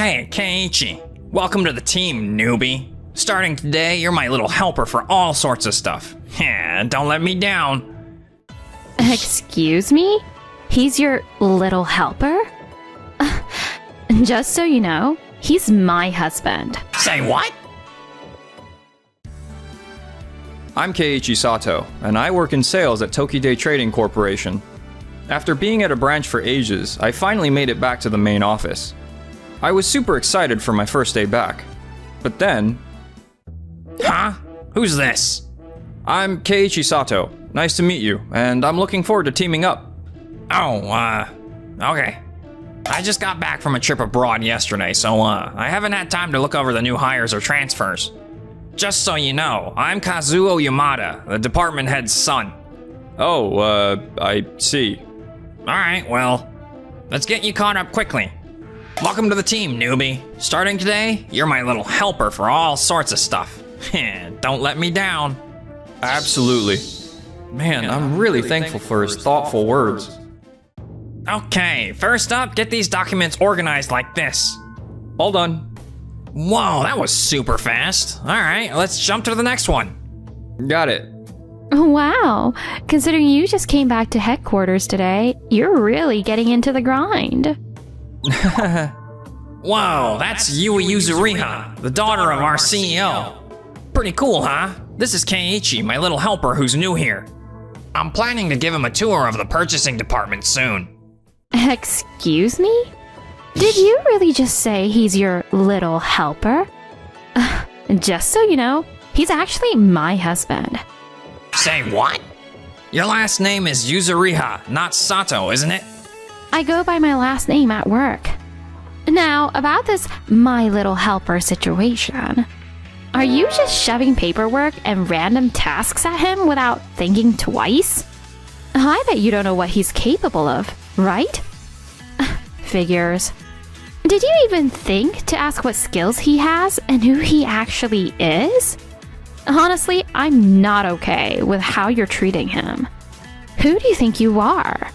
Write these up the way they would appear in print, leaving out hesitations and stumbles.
Hey, Keiichi. Welcome to the team, newbie. Starting today, you're my little helper for all sorts of stuff. Yeah, don't let me down. Excuse me? He's your little helper? Just so you know, he's my husband. Say what? I'm Keiichi Sato, and I work in sales at Tokide Trading Corporation. After being at a branch for ages, I finally made it back to the main office. I was super excited for my first day back. But then... Huh? Who's this? I'm Keiichi Sato. Nice to meet you, and I'm looking forward to teaming up. Oh, okay. I just got back from a trip abroad yesterday, so, I haven't had time to look over the new hires or transfers. Just so you know, I'm Kazuo Yamada, the department head's son. Oh, I see. Alright, well, let's get you caught up quickly. Welcome to the team, newbie. Starting today, you're my little helper for all sorts of stuff. Don't let me down. Absolutely. Man, I'm really thankful for his thoughtful words. Okay, first up, get these documents organized like this. All done. Whoa, that was super fast. Alright, let's jump to the next one. Got it. Wow, considering you just came back to headquarters today, you're really getting into the grind. Whoa, that's Yui Yuzuriha, the daughter of our CEO. Pretty cool, huh? This is Keiichi, my little helper who's new here. I'm planning to give him a tour of the purchasing department soon. Excuse me? Did you really just say he's your little helper? Just so you know, he's actually my husband. Say what? Your last name is Yuzuriha, not Sato, isn't it? I go by my last name at work. Now, about this my little helper situation. Are you just shoving paperwork and random tasks at him without thinking twice? I bet you don't know what he's capable of, right? Figures. Did you even think to ask what skills he has and who he actually is? Honestly, I'm not okay with how you're treating him. Who do you think you are?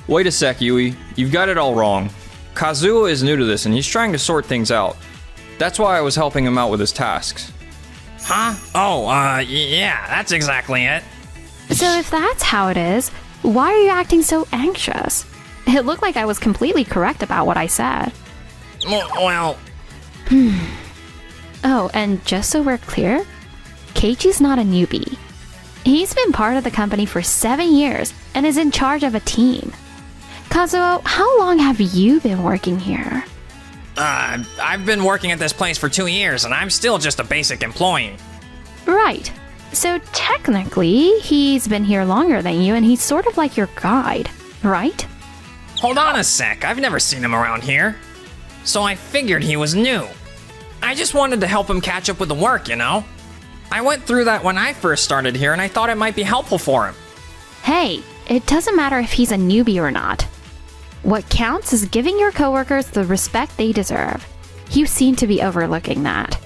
Wait a sec, Yui. You've got it all wrong. Kazuo is new to this and he's trying to sort things out. That's why I was helping him out with his tasks. Huh? Yeah, that's exactly it. So if that's how it is, why are you acting so anxious? It looked like I was completely correct about what I said. Well... Oh, and just so we're clear, Keiichi's not a newbie. He's been part of the company for 7 years and is in charge of a team. Kazuo, how long have you been working here? I've been working at this place for 2 years and I'm still just a basic employee. Right. So technically, he's been here longer than you and he's sort of like your guide, right? Hold on a sec, I've never seen him around here. So I figured he was new. I just wanted to help him catch up with the work, you know? I went through that when I first started here and I thought it might be helpful for him. Hey, it doesn't matter if he's a newbie or not. What counts is giving your coworkers the respect they deserve. You seem to be overlooking that.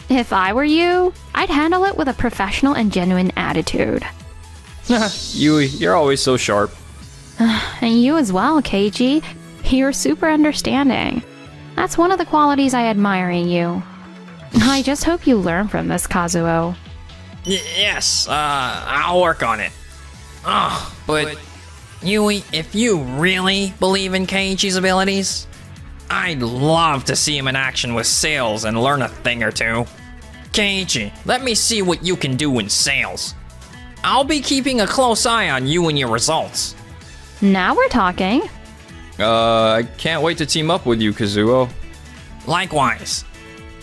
If I were you, I'd handle it with a professional and genuine attitude. Yui, you're always so sharp. And you as well, Keiichi. You're super understanding. That's one of the qualities I admire in you. I just hope you learn from this, Kazuo. Yes, I'll work on it. But Yui, if you really believe in Keiichi's abilities, I'd love to see him in action with sales and learn a thing or two. Keiichi, let me see what you can do in sales. I'll be keeping a close eye on you and your results. Now we're talking. I can't wait to team up with you, Kazuo. Likewise.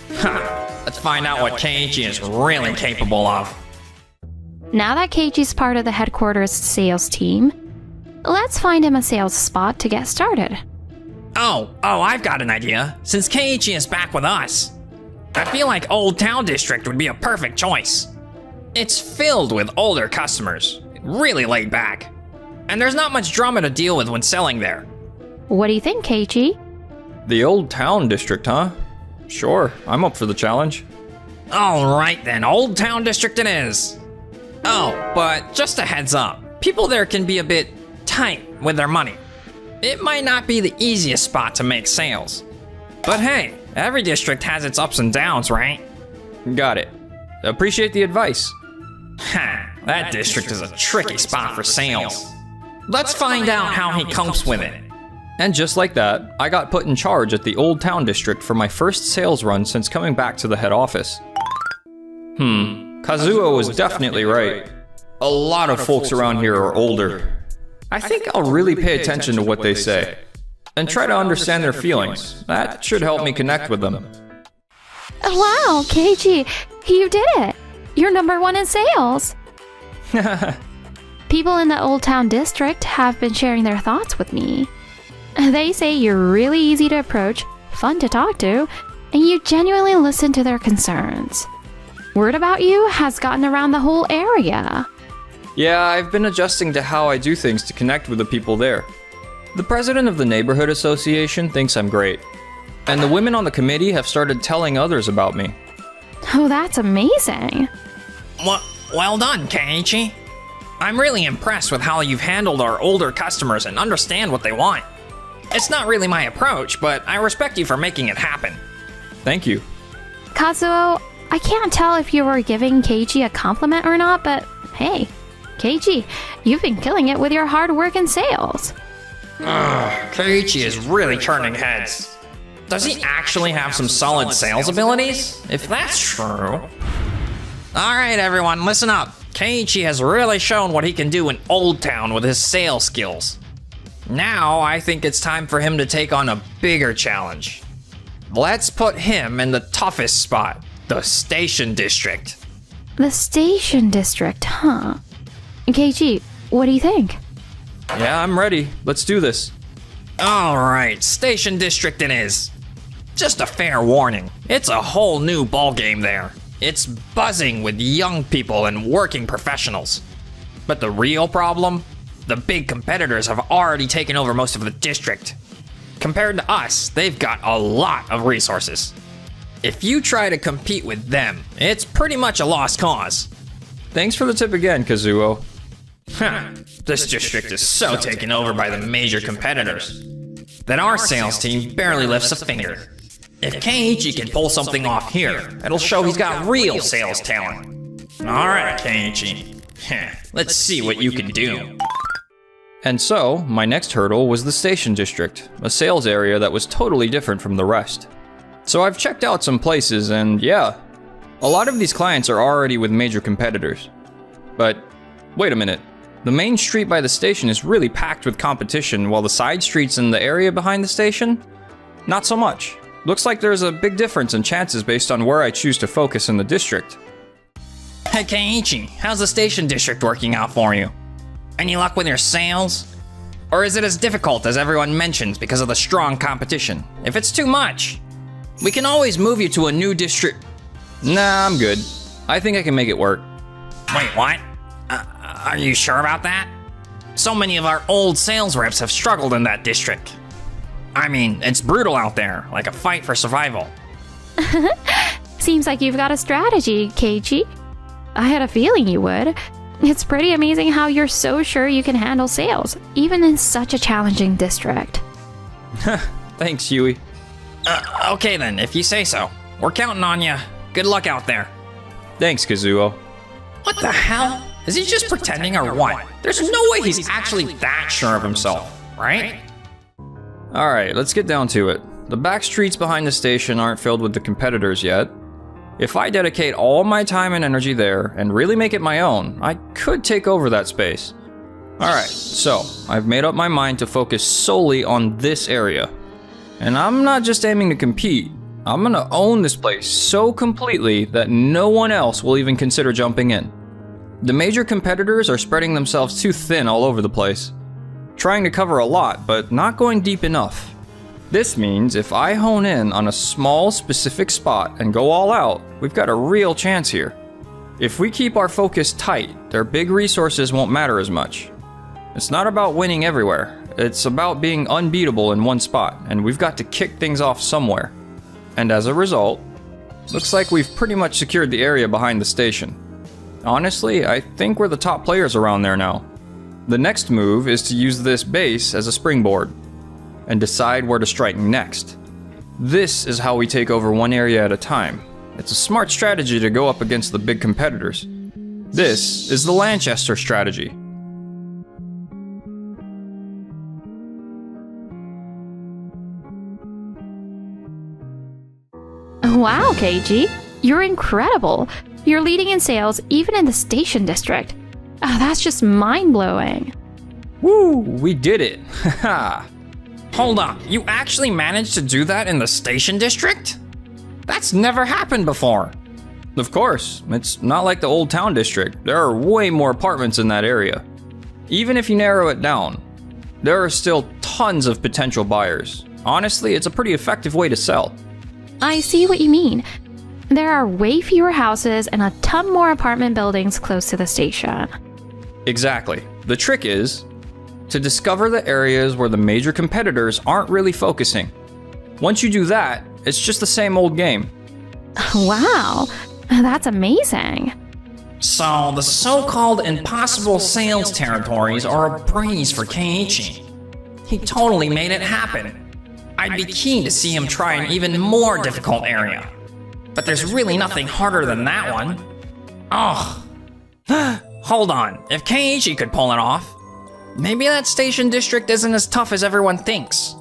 Let's find out what Keiichi is really capable of. Now that Keiichi's part of the headquarters sales team, let's find him a sales spot to get started. Oh, I've got an idea. Since Keiichi is back with us, I feel like Old Town District would be a perfect choice. It's filled with older customers, really laid back, and there's not much drama to deal with when selling there. What do you think, Keiichi? The Old Town District, huh? Sure, I'm up for the challenge. Alright then, Old Town District it is. Oh, but just a heads up, people there can be a bit tight with their money. It might not be the easiest spot to make sales. But hey, every district has its ups and downs, right? Got it. Appreciate the advice. Ha, that district is a tricky spot for sales. Let's find out how he copes with it. And just like that, I got put in charge at the Old Town District for my first sales run since coming back to the head office. Kazuo was definitely right. A lot of folks around here are older. I think I'll really pay attention to what they say and try to understand their feelings. That should help me connect with them. Wow, Keiji, you did it! You're #1 in sales! People in the Old Town District have been sharing their thoughts with me. They say you're really easy to approach, fun to talk to, and you genuinely listen to their concerns. Word about you has gotten around the whole area. Yeah, I've been adjusting to how I do things to connect with the people there. The president of the neighborhood association thinks I'm great, and the women on the committee have started telling others about me. Oh, that's amazing. Well done, Keiichi. I'm really impressed with how you've handled our older customers and understand what they want. It's not really my approach, but I respect you for making it happen. Thank you. Kazuo, I can't tell if you were giving Keiji a compliment or not, but hey, Keiji, you've been killing it with your hard work in sales. Keiichi is really turning heads. Does he actually have some solid sales abilities? If that's true. Alright everyone, listen up. Keiichi has really shown what he can do in Old Town with his sales skills. Now I think it's time for him to take on a bigger challenge. Let's put him in the toughest spot, the Station District. The Station District, huh? Keiji, what do you think? Yeah, I'm ready. Let's do this. Alright, Station District it is. Just a fair warning, it's a whole new ballgame there. It's buzzing with young people and working professionals. But the real problem? The big competitors have already taken over most of the district. Compared to us, they've got a lot of resources. If you try to compete with them, it's pretty much a lost cause. Thanks for the tip again, Kazuo. This district is so taken over by the major competitors that our sales team barely lifts a finger. If Keiichi can pull something off here, it'll show he's got real sales talent. Alright, Keiichi. Let's see what you can do. And so, my next hurdle was the Station District, a sales area that was totally different from the rest. So I've checked out some places and yeah, a lot of these clients are already with major competitors. But wait a minute, the main street by the station is really packed with competition while the side streets in the area behind the station? Not so much. Looks like there's a big difference in chances based on where I choose to focus in the district. Hey Keiichi, how's the Station District working out for you? Any luck with your sales? Or is it as difficult as everyone mentions because of the strong competition? If it's too much, we can always move you to a new district. Nah, I'm good. I think I can make it work. Wait, what? Are you sure about that? So many of our old sales reps have struggled in that district. I mean, it's brutal out there, like a fight for survival. Seems like you've got a strategy, Keiji. I had a feeling you would. It's pretty amazing how you're so sure you can handle sales, even in such a challenging district. Thanks, Yui. Okay then, if you say so. We're counting on you. Good luck out there. Thanks, Kazuo. What the hell? Is he just pretending or what? There's no way he's actually that sure of himself, right? Alright, let's get down to it. The back streets behind the station aren't filled with the competitors yet. If I dedicate all my time and energy there and really make it my own, I could take over that space. Alright, so I've made up my mind to focus solely on this area. And I'm not just aiming to compete, I'm gonna own this place so completely that no one else will even consider jumping in. The major competitors are spreading themselves too thin all over the place, trying to cover a lot but not going deep enough. This means if I hone in on a small specific spot and go all out, we've got a real chance here. If we keep our focus tight, their big resources won't matter as much. It's not about winning everywhere, it's about being unbeatable in one spot, and we've got to kick things off somewhere. And as a result, looks like we've pretty much secured the area behind the station. Honestly, I think we're the top players around there now. The next move is to use this base as a springboard. and decide where to strike next. This is how we take over one area at a time. It's a smart strategy to go up against the big competitors. This is the Lanchester strategy. Wow, Keiji, you're incredible. You're leading in sales even in the station district. Oh, that's just mind-blowing. Woo, we did it. Haha. Hold up, you actually managed to do that in the station district? That's never happened before. Of course, it's not like the Old Town District. There are way more apartments in that area. Even if you narrow it down, there are still tons of potential buyers. Honestly, it's a pretty effective way to sell. I see what you mean. There are way fewer houses and a ton more apartment buildings close to the station. Exactly. The trick is to discover the areas where the major competitors aren't really focusing. Once you do that, it's just the same old game. Wow, that's amazing. So, the so-called impossible sales territories are a breeze for Keiichi. He totally made it happen. I'd be keen to see him try an even more difficult area. But there's really nothing harder than that one. Oh. Hold on, if Keiichi could pull it off, maybe that station district isn't as tough as everyone thinks.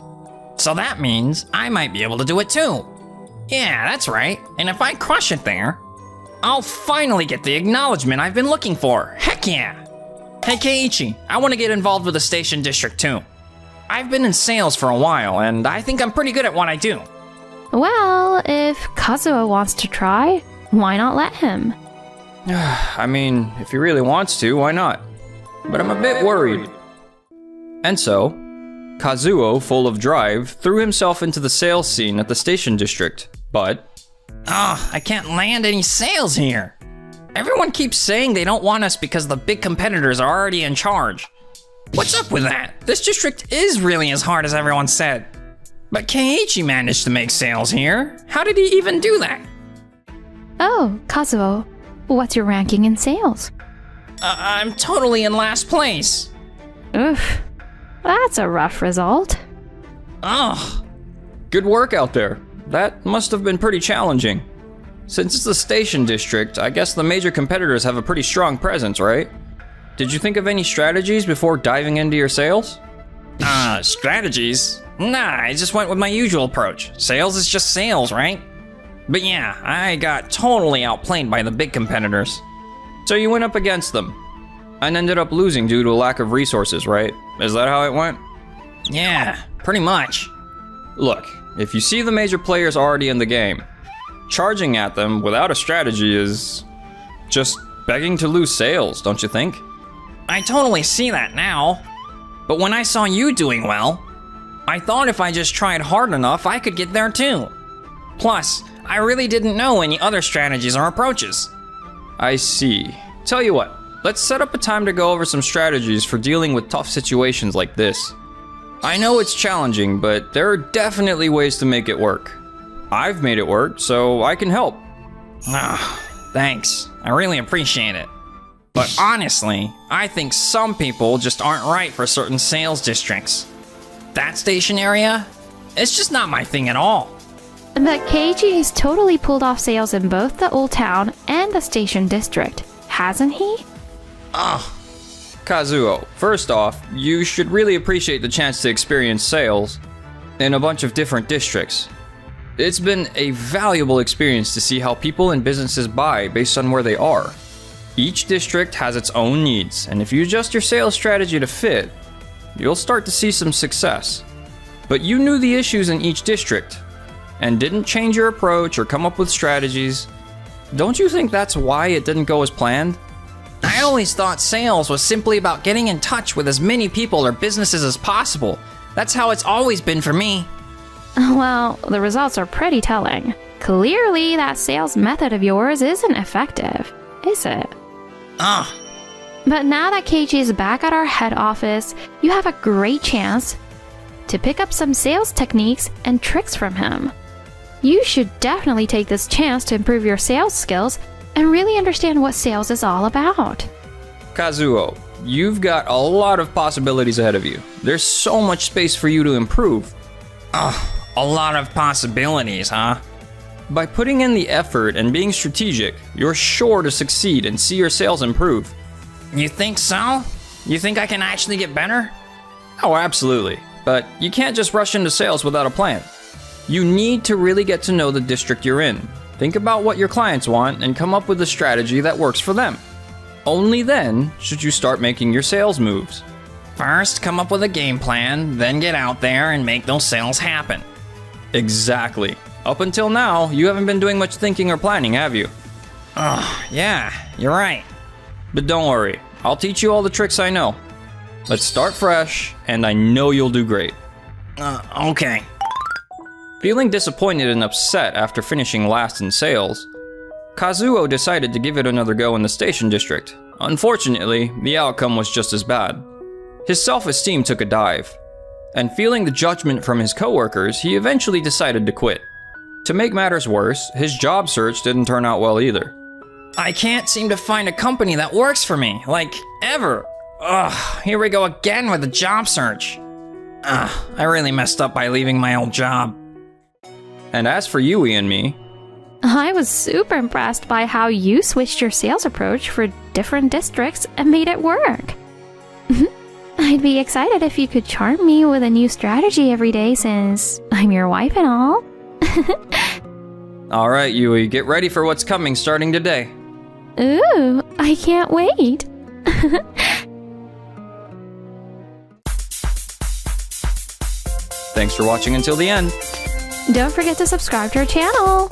So that means I might be able to do it too. Yeah, that's right. And if I crush it there, I'll finally get the acknowledgement I've been looking for. Heck yeah! Hey Keiichi, I want to get involved with the station district too. I've been in sales for a while, and I think I'm pretty good at what I do. Well, if Kazuo wants to try, why not let him? I mean, if he really wants to, why not? But I'm a bit worried. And so, Kazuo, full of drive, threw himself into the sales scene at the station district, but... I can't land any sales here. Everyone keeps saying they don't want us because the big competitors are already in charge. What's up with that? This district is really as hard as everyone said. But Keiichi managed to make sales here. How did he even do that? Oh, Kazuo, what's your ranking in sales? I'm totally in last place. Oof, that's a rough result. Ugh. Good work out there. That must have been pretty challenging. Since it's the station district, I guess the major competitors have a pretty strong presence, right? Did you think of any strategies before diving into your sales? Strategies? Nah, I just went with my usual approach. Sales is just sales, right? But yeah, I got totally outplayed by the big competitors. So you went up against them, and ended up losing due to a lack of resources, right? Is that how it went? Yeah, pretty much. Look, if you see the major players already in the game, charging at them without a strategy is just begging to lose sales, don't you think? I totally see that now. But when I saw you doing well, I thought if I just tried hard enough, I could get there too. Plus, I really didn't know any other strategies or approaches. I see. Tell you what, let's set up a time to go over some strategies for dealing with tough situations like this. I know it's challenging, but there are definitely ways to make it work. I've made it work, so I can help. Thanks. I really appreciate it. But honestly, I think some people just aren't right for certain sales districts. That station area? It's just not my thing at all. But Keiji has totally pulled off sales in both the Old Town and the Station District, hasn't he? Kazuo, first off, you should really appreciate the chance to experience sales in a bunch of different districts. It's been a valuable experience to see how people and businesses buy based on where they are. Each district has its own needs, and if you adjust your sales strategy to fit, you'll start to see some success. But you knew the issues in each district, and didn't change your approach or come up with strategies. Don't you think that's why it didn't go as planned? I always thought sales was simply about getting in touch with as many people or businesses as possible. That's how it's always been for me. Well, the results are pretty telling. Clearly, that sales method of yours isn't effective, is it? But now that Keiji is back at our head office, you have a great chance to pick up some sales techniques and tricks from him. You should definitely take this chance to improve your sales skills and really understand what sales is all about. Kazuo, you've got a lot of possibilities ahead of you. There's so much space for you to improve. A lot of possibilities, huh? By putting in the effort and being strategic, you're sure to succeed and see your sales improve. You think so? You think I can actually get better? Oh, absolutely. But you can't just rush into sales without a plan. You need to really get to know the district you're in. Think about what your clients want and come up with a strategy that works for them. Only then should you start making your sales moves. First, come up with a game plan, then get out there and make those sales happen. Exactly. Up until now, you haven't been doing much thinking or planning, have you? Yeah, you're right. But don't worry, I'll teach you all the tricks I know. Let's start fresh, and I know you'll do great. Okay. Feeling disappointed and upset after finishing last in sales, Kazuo decided to give it another go in the station district. Unfortunately, the outcome was just as bad. His self-esteem took a dive, and feeling the judgment from his coworkers, he eventually decided to quit. To make matters worse, his job search didn't turn out well either. I can't seem to find a company that works for me, like, ever. Ugh, here we go again with the job search. I really messed up by leaving my old job. And as for Yui and me, I was super impressed by how you switched your sales approach for different districts and made it work. I'd be excited if you could charm me with a new strategy every day since I'm your wife and all. Alright Yui, get ready for what's coming starting today. Ooh, I can't wait. Thanks for watching until the end. Don't forget to subscribe to our channel.